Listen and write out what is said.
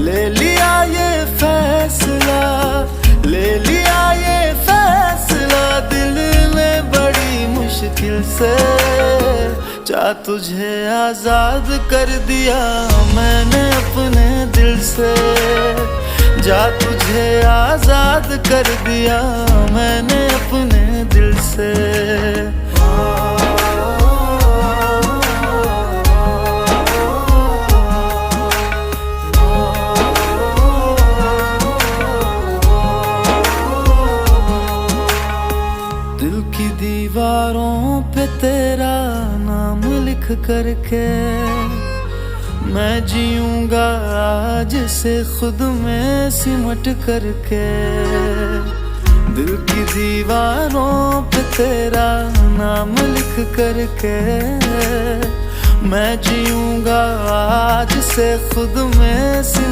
ले लिया ये फैसला, ले लिया ये फैसला दिल ने बड़ी मुश्किल से। जा तुझे आजाद कर दिया मैंने अपने दिल से, जा तुझे आजाद कर दिया मैंने अपने दिल से। दिल की दीवारों पे तेरा नाम लिख करके मैं जीऊंगा आज से खुद में सिमट करके। दिल की दीवारों पे तेरा नाम लिख करके मैं जीऊंगा आज से खुद में सिमट